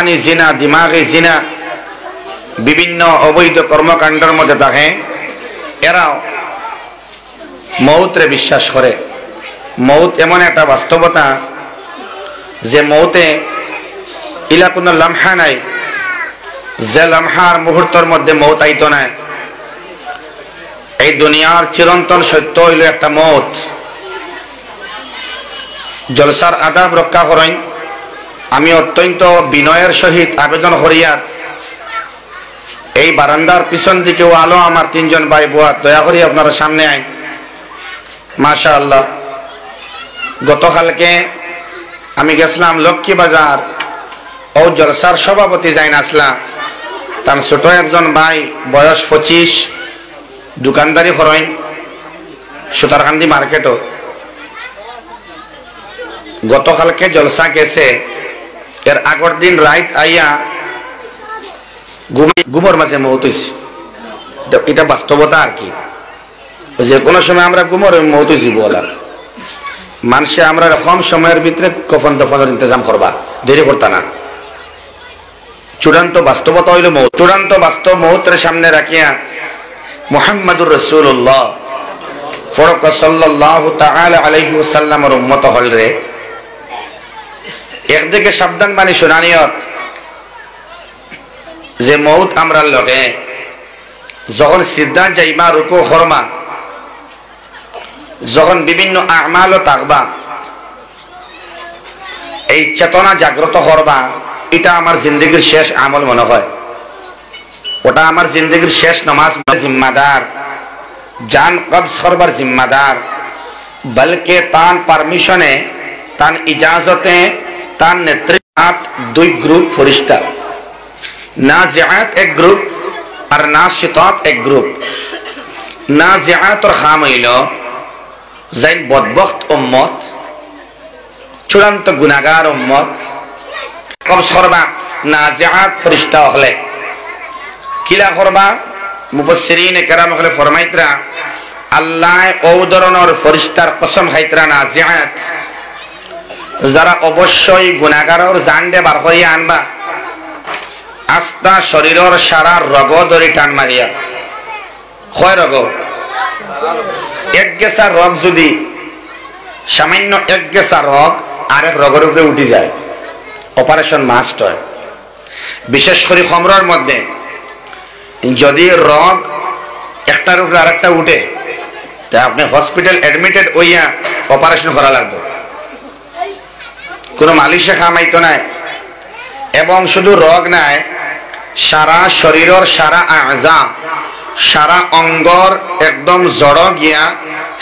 জিসমানি জিনা, দিমাগি জিনা, বিভিন্ন অবৈধ কর্মকাণ্ডের মধ্যে থাকে, এরাও মৌতরে বিশ্বাস করে। মৌত এমন একটা বাস্তবতা যে মৌতে ইলা কোনো লামহা নাই, যে লামহার মুহূর্তের মধ্যে মৌত আইত নাই। এই দুনিয়ার চিরন্তন সত্য হইল একটা মৌত। জলসার আদাব রক্ষা করেন, আমি অত্যন্ত বিনয়ের সহিত আবেদন করিয়ার এই বারান্দার পিছন দিকেও আলো আমার তিনজন ভাই বোয়া দয়া করি আপনারা সামনে আইন। মাশাআল্লাহ, গতকালকে আমি গেছিলাম লক্ষ্মী বাজার, ও জলসার সভাপতি যাইন আসলা, তার ছোট একজন ভাই বয়স 25, দোকানদারি করেন সুতারকান্দি মার্কেটও। গতকালকে জলসা গেছে, এর আগর দিন রাত আইয়া ঘুমোর মাঝে মৌত হয়েছে। এটা বাস্তবতা আর কি, যে কোনো সময় আমরা ঘুমোর মৌত হয়েছি বলা মানুষে আমরা কম সময়ের ভিতরে কফন দফনের ইন্তজাম করবা, দেরি করতা না। চূড়ান্ত বাস্তবতা হইল মৌত। চূড়ান্ত বাস্তব মৌতের সামনে রাখিয়া মুহাম্মাদুর রাসূলুল্লাহ ফরক সাল্লাল্লাহু তাআলা আলাইহি ওয়াসাল্লামের উম্মত হল রে। একদিকে সাবধান বাণী শুনানিয়ত যে মৌত আমরা লগে যখন সিজদা যাইবা, রুকু করবা, যখন বিভিন্ন আমালও থাকবা, এই চেতনা জাগ্রত করবা, এটা আমার জিন্দগির শেষ আমল মনে হয়, ওটা আমার জিন্দগির শেষ নামাজ। জিম্মাদার জান কবজ করবার জিম্মাদার, বলকে তান পারমিশনে, তান ইজাজতে, তার নেতৃত্ব দুই গ্রুপ ফরিস্তা, নাজিআত এক গ্রুপ আর নাশিতাত এক গ্রুপ। নাজিআতর খাম হইল যাইন বদবখত উম্মত, চূড়ান্ত গুনাহগার উম্মত। কবজ করবা নাজিআত ফরিস্তা হলে কিলা করবা? মুফাসসিরিনে কেরাম হলে ফরমাইতরা আল্লাহ ও ধরনের ফরিস্তার কসম খাইতরা নাজিআত যারা অবশ্যই গুনাহগারের জান দে বার করিয়া আনবা, আস্তা শরীরের সারা রগ ধরে টান মারিয়া। হয় রগ এক গেছা রগ, যদি সামান্য এক গেছা রগ আরেক রগের উপরে উঠে যায়, অপারেশন মাস্ট হয়। বিশেষ করে খমরার মধ্যে যদি রগ একটার উপরে আরেকটা উঠে, তা আপনি হসপিটাল অ্যাডমিটেড হইয়া অপারেশন করা লাগবে, কোনো মালিশে খামাইতো নাই। এবং শুধু রগ নাই, সারা শরীরের সারা আজা, সারা অঙ্গর একদম জড় গিয়া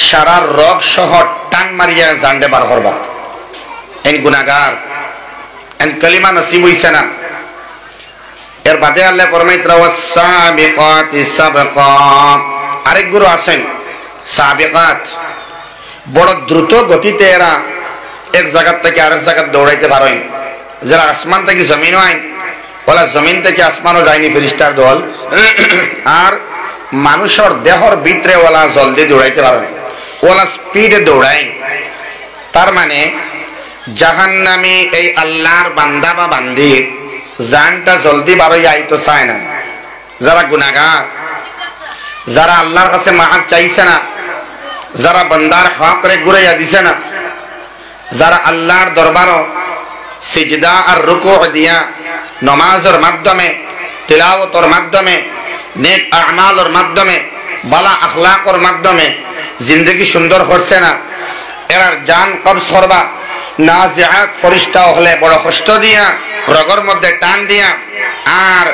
সারা রগ সহ টান মারিয়া জানতে বার করবা। এন গুনাহগার, এন কালিমা নসিব হইছে না। এর বাদে আল্লাহ ফরমাইতরা ওয়াস-সাবিকাতি সাবকা, আরেক গুরু আছেন সাবিকাত, বড় দ্রুত গতিতে এরা এক জায়গা থেকে আরেক জায়গা দৌড়াইতে পারেন। যারা আসমান থেকে জমিনও আইন, ওলা জমিন থেকে আসমানও যায়নি ফেরেশতার দল। আর মানুষের দেহর ভিতরে ওলা জলদি দৌড়াইতে পারেন, ওলা স্পিডে দৌড়ায়। তার মানে জাহান্নামী এই আল্লাহর বান্দা বা বান্দি জানটা জলদি বারোই আইতো চায় না। যারা গুনাহগার, যারা আল্লাহর কাছে মাফ চাইছে না, যারা বান্দার হক রে ঘুরাইয়া দিছে না, যারা আল্লাহর দরবারও সিজদা আর রুকু দিয়া নামাজের মাধ্যমে, তিলাওয়াতের মাধ্যমে, নেক আমালের মাধ্যমে, ভালো আখলাকের মাধ্যমে জিন্দেগি সুন্দর করছে না, এরার জান কবজ করবা নাজিআত ফরিস্তা হলে বড় কষ্ট দিয়া রগের মধ্যে টান দিয়া আর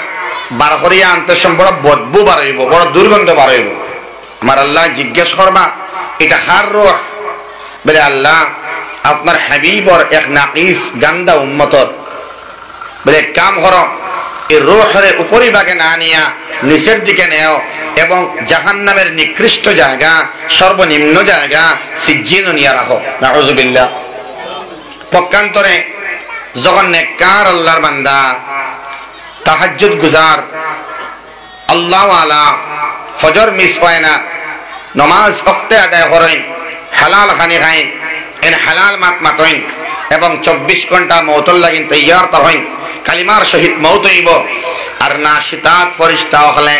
বার করিয়া আনতে বড় বদবু বাড়াইব, বড় দুর্গন্ধ বাড়াইব। আমার আল্লাহ জিজ্ঞেস করবা এটা কার রূহ? বলে আল্লাহ আপনার হাবিবর এক নাকিস গান্দা উম্মতর। বলে কাম করো, এই রূহের উপরিভাগে না নিয়া নিচের দিকে নেও এবং জাহান্নামের নিকৃষ্ট জায়গা, সর্বনিম্ন জায়গা সিজ্জিন নিয়ে রাখো। নাউযুবিল্লাহ। পক্ষান্তরে যখন নেককার আল্লাহর বান্দা, তাহাজ্জুদ গুজার, আল্লাহ ওয়ালা, ফজর মিস হয় না, নমাজ ওয়াক্তে আদায় করেন, হালাল খানি খাইন, এন হালাল মাত মাতইন এবং 24 ঘন্টা মওতুল লাগিন তৈয়ার হইন, কালিমার সহিত মৌত হইব। আর নাশিতাত ফেরেশতা হলে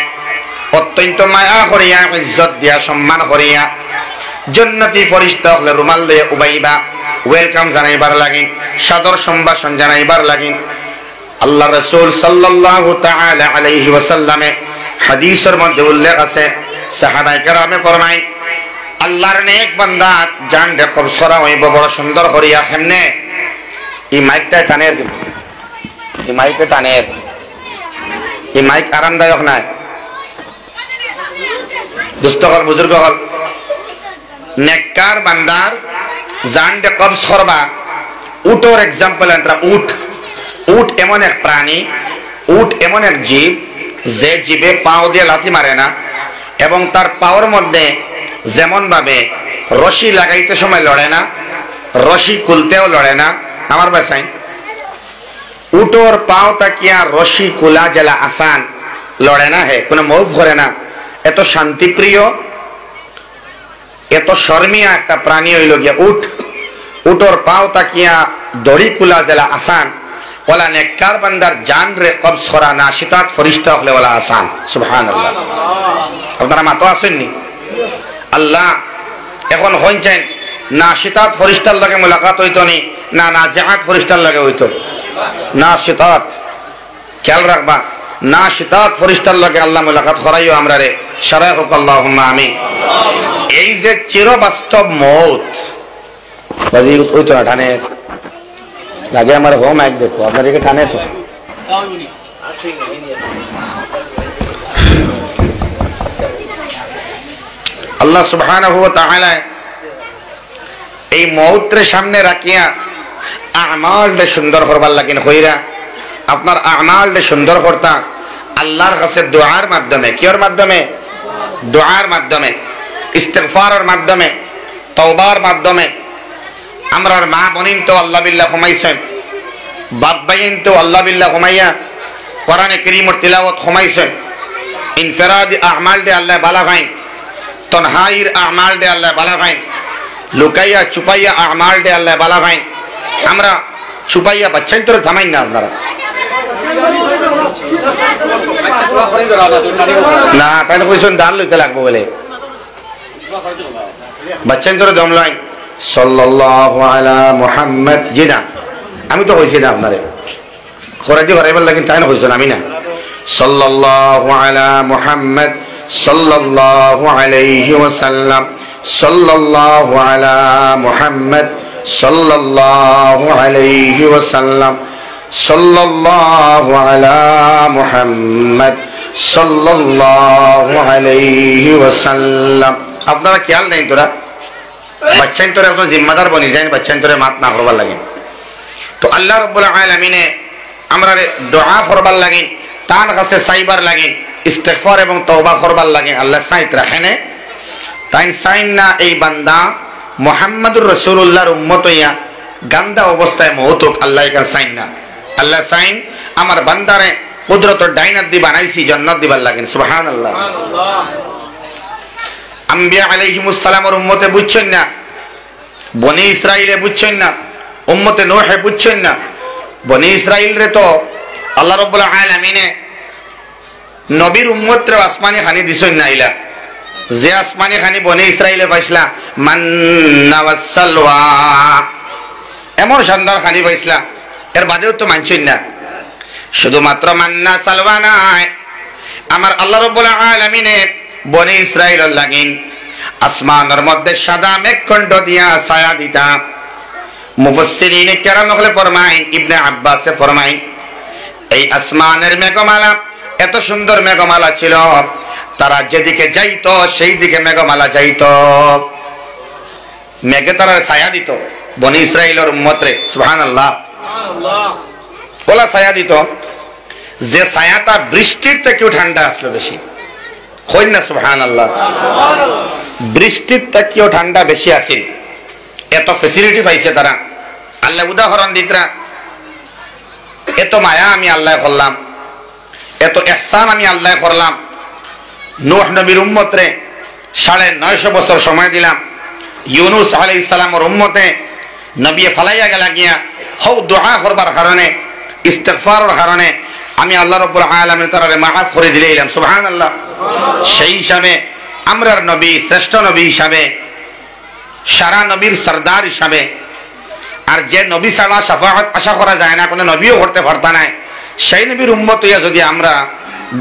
অত্যন্ত মায়া করিয়া ইজ্জত দিয়া সম্মান করিয়া জান্নাতি ফেরেশতা হলে রুমাল লইয়া উবাইবা ওয়েলকাম জানাইবার লাগিন, সাদর সম্ভাষণ জানাইবার লাগিন। আল্লাহ রাসূল সাল্লাল্লাহু তাআলা আলাইহি ওয়াসাল্লামে হাদিসের মধ্যে উল্লেখ আছে, সাহাবায়ে কেরামে ফরমায় আল্লাহর নেক বান্দা জান রে কবসরা হইব বড় সুন্দর করিয়া। কেমনে? এই মাইকটা টানের, কিন্তু এই মাইকটা টানের, এই মাইক আরামদায়ক নাই। দুস্থ হল বুজুর্গ হল নেককার বান্দার জান রে কবজ করবা। উটর এক্সাম্পল এন্ট্রা উট। উট এমন এক প্রাণী, উট এমন এক জীব যে জীবে পাও দিয়ে লাথি মারে না এবং তার পাওয়ার মধ্যে যেমন ভাবে রশি লাগাইতে সময় লড়ে না, রশি খুলতেও লড়ে না। আমার বাসায় উটোর পাও তাকিয়া রশি কুলা জেলা আসান, লড়ে না, হে কোনো মুভ করে না। এত শান্তিপ্রিয়, এত শর্মিয়া একটা প্রাণী হইল গিয়া উট। উটোর পাও তাকিয়া দড়ি কুলা জেলা আসান। ওলা নেককার বান্দার জান রে কবজ করা নাশিতাত ফেরেশতা হলে ওলা আসান। সুবহানাল্লাহ। আপনারা মাতো আসেননি? আল্লাহ এখন হইছেন নাশিতাত ফেরেশতার লগে মুলাকাত হইতো নি না নাজিআত ফেরেশতার লগে হইতো? নাশিতাত। খেয়াল রাখবা, নাশিতাত ফেরেশতার লগে আল্লাহ মুলাকাত করাইও আমরা রে। শারাহ আল্লাহুম্মা আমিন। এই যে চিরবাস্তব মওত বাজি হইতো না টানে লাগে। আমার হোম এক দেখো আপনার একে টানে তো আল্লাহ সুবহানাহু ওয়া তাআলা এই মওতের সামনে রাখিয়া আমালটা সুন্দর করবার লাগিন কইরা। আপনার আমালটা সুন্দর করতা আল্লাহর কাছে দোয়ার মাধ্যমে। কির মাধ্যমে? দোয়ার মাধ্যমে, ইস্তিগফারের মাধ্যমে, তওবার মাধ্যমে। আমরার মা বোনিন তো আল্লাহ বিল্লাহ ঘুমাইছেন, বাপ ভাইন তো আল্লাহ বিল্লাহ ঘুমাইয়া কোরআনে কারীমের তিলাওয়াত ঘুমাইছেন। ইনফিরাদি আমাল দে আল্লাহ বালা ভাইন, তনহাইর আমাল দে আল্লাহ বালা ভাইন, লুকাইয়া চুপাইয়া আমাল দে আল্লাহ বালা ভাইন। আমরা চুপাইয়া বাচ্চাই তোরে থামাই না আপনারা না, তাই কইছেন দান লইতে লাগবো বলে বাচ্চাই তোরে দম লাইন সাল্লাল্লাহু আলা মুহাম্মদ। জি না, আমি তো কইছি না আপনারে খরাজি করাইবার লাগিন, তাই না কইছেন? আমি না। সাল্লাল্লাহু আলা মুহাম্মদ সাল্লাল্লাহু আলাইহি ওয়াসাল্লাম, সাল্লাল্লাহু আলা মুহাম্মদ সাল্লাল্লাহু আলাইহি ওয়াসাল্লাম, সাল্লাল্লাহু আলা মুহাম্মদ সাল্লাল্লাহু আলাইহি ওয়াসাল্লাম। আপনারা খেয়াল নেই তোরা বাচ্চান তোরে একজন জিম্মাদার বনি যায়, বাচ্চান তোরে মাত না করবার লাগে। তো আল্লাহ রাব্বুল আলামিনে আমরা দোয়া করবার লাগিন, তার কাছে চাইবার লাগিন, ইস্তিগফার এবং তওবা করবার লাগিন। আল্লাহ সাইত রাখেনে তাই সাইন না এই বান্দা মুহাম্মদুর রাসূলুল্লাহর উম্মত হইয়া গান্দা অবস্থায় মওতুক আল্লাহ এখানে সাইন না। আল্লাহ সাইন আমার বান্দারে কুদরতের ডাইনাত দি বানাইছি জান্নাত দিবার লাগিন। সুবহানাল্লাহ। আম্বিয়া আলাইহিমুস সালামের উম্মতে বুঝছেন না, বনি ইসরাইলে বুঝছেন না, উম্মতে নূহে বুঝছেন না। বনি ইসরাইল রে তো আল্লাহ রাব্বুল আলামিনে নবীর উম্মতরে আসমানি খানি দিছেন না। ইলা যে আসমানি খানি বনি ইসরাইলে পাইছলা মান্না ওয়াস সালওয়া, এমন শানদার খানি পাইছলা, এর বাদেও তো মানছেন না। শুধুমাত্র মান্না সালওয়া নাই, আমার আল্লাহ রাব্বুল আলামিনে বনি ইসরাইলের লাগিন আসমানের মধ্যে সাদা মেঘখণ্ড দিয়া ছায়া দিতা। মুফাসসিরিনে কেরাম হলে ফরমাইন, ইবনে আব্বাসে ফরমাইন এই আসমানের মেঘমালা এত সুন্দর মেঘমালা ছিল, তারা যেদিকে যাইতো সেই দিকে মেঘমালা যাইতো, মেঘে তারা ছায়া দিত বনি ইসরাইলের উম্মতরে। সুবহানাল্লাহ। ওলা ছায়া দিত, যে ছায়াটা বৃষ্টির থেকেও ঠান্ডা আসলো বেশি। কইন না সুবহানাল্লাহ। বৃষ্টির থেকেও ঠান্ডা বেশি আছিল, এত ফেসিলিটি পাইছে তারা। আল্লাহ উদাহরণ দিতরা, এত মায়া আমি আল্লাহ করলাম, এত ইহসান আমি আল্লাহ করলাম। নূহ নবীর উম্মতরে 950 বছর সময় দিলাম। ইউনুস আলাইহিস সালামের উম্মতে নবী ফালাইয়া গেলা গিয়া হও দোয়া করবার কারণে ইস্তিগফারের কারণে আমি আল্লাহ রাব্বুল আলামিন তাআলা মাফ করে দিলাম সুবহানাল্লাহ। সেই হিসাবে আমরার নবী শ্রেষ্ঠ নবী হিসাবে সারা নবীর সরদার হিসাবে আর যে নবী ছাড়া শাফাআত আশা করা যায় না, কোনো নবীও করতে পারতা না, সেই নবীর উম্মত হইয়া যদি আমরা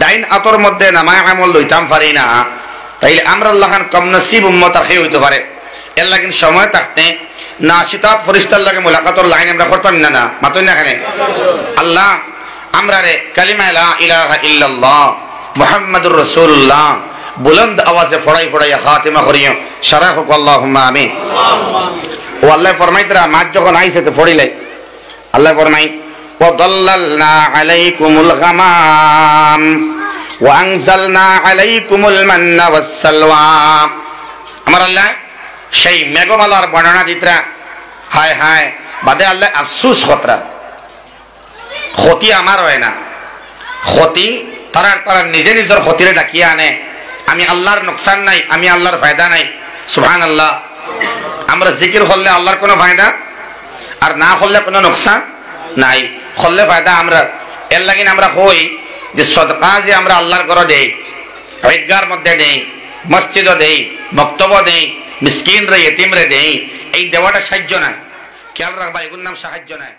ডাইন আতর মধ্যে নামায় আমল লইতাম পারি না, তাইলে আমরা আল্লাহ খান কম নসিব উম্মত আর খেয়ে হইতে পারে। এর লাগিন সময় থাকতে নাশিতাত ফরিস্তার লাগে মুলাকাতর লাইন আমরা করতাম না, না মাতই না এখানে। আল্লাহ আমরা রে কালিমা লা ইলাহা ইল্লাল্লাহ মুহাম্মাদুর রাসূলুল্লাহ বুলন্দ আওয়াজে ফড়াই ফড়াইয়া খাতিমা করিও সারা হোক আল্লাহুম্মা আমিন। ও আল্লাহ ফরমাইতরা মাছ যখন আইছে তো ফড়িলাই আল্লাহ ফরমাই ওয়াদাল্লালনা আলাইকুমুল গামাম ওয়া আনজালনা আলাইকুমুল মান্না ওয়াস সালওয়া। আমার আল্লাহ সেই মেঘমালার বর্ণনা দিতরা, হায় হায় বাদে আল্লাহ আফসুস হতরা, ক্ষতি আমার হয় না, ক্ষতি তারা নিজে নিজের ক্ষতিরে ডাকিয়ে আনে। আমি আল্লাহর নোকসান নাই, আমি আল্লাহর ফায়দা নাই। সুবহানাল্লাহ। আমরা জিকির করলে আল্লাহর কোনো ফায়দা আর না করলে কোনো নোকসান নাই, করলে ফায়দা আমরা। এর লাগিন আমরা কই যে সদকা যে আমরা আল্লাহর ঘরে দেই, ঈদগার মধ্যে দেই, মসজিদও দেই, বক্তব্য দেই, মিসকিন রে ইতিম রে দেই, এই দেওয়াটা সাহায্য নয়। খেয়াল রাখবা, এগুলোর নাম সাহায্য নয়।